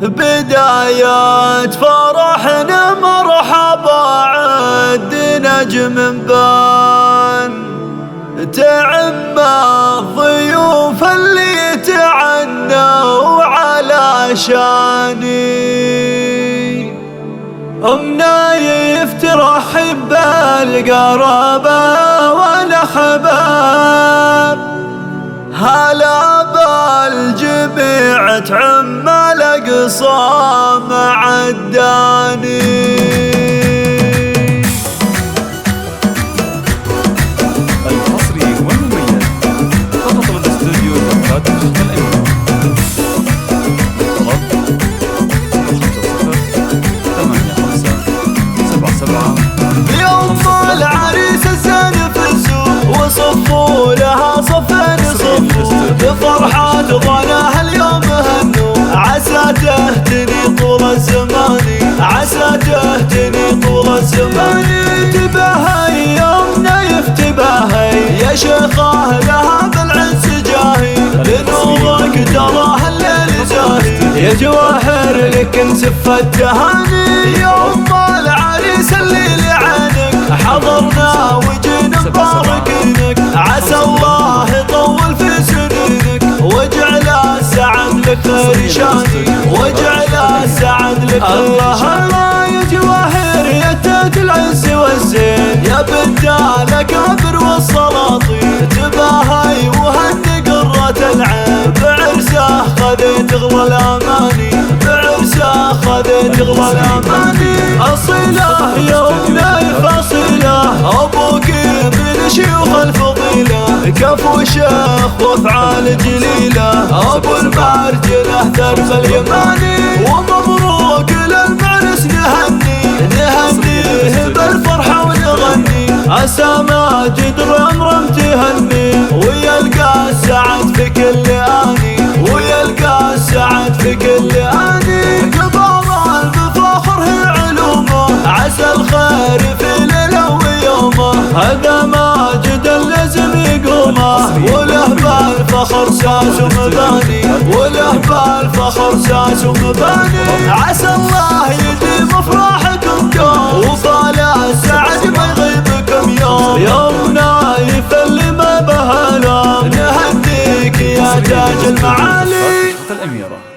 بداية فرحنا مرحبا عد نجم بان تعم الضيوف اللي تعنوا على شاني أمنايف ترحب بالقرابة والأحباب هلا بالجميع تعم الأقصى مع الداني. الحصري والمميز فقط من استوديو تبقات الشيخ الأميرة. يوم العريس الزين في السوق وصفوا لها صفين صفوا بفرحة ظناها اليوم هنوا عسى تهتني طول الزمان عسى تهتني طول الزمان. تباهي يومنا يفتباهي يا شيخاه لها بالعز جاهي لنورك تراها الليل زاهي يا جواهر لك نسف التهاني. يوم العريس اللي لعينك حضرنا وجينا مباركينك عسى الله يطول في سنينك واجعل السعد لك خير شاني واجعل السعد لك الله الله. يا جواهر يا تاج العز والزين يا بنت الاكابر والسلاطين تباهي وهني قرة العين بعرسه خذيت غلى الاماني بعرسه خذيت غلى الاماني. اصيله يومنا فصيله ابوك من شيوخ الفضيله كفو شيخ وافعال جليله ابو المرجله درب اليماني. ومبروك للمعرس نهنيه بالفرحه ونغني عسى ماجد رمرم تهني ويلقى السعد في كل اني ويلقى السعد في كل اني. قبال بفخر هي علومه عسى الخير في ليله ويومه هذا ماجد اللزم يقومه وله بالفخر ساس ومباني وله بالفخر ساس ومباني. عسى الله يديم افراحكم دوم وطال السعد ما يغيبكم يومنا يفل ما بهلام نهديك يا تاج المعالي. الأميرة.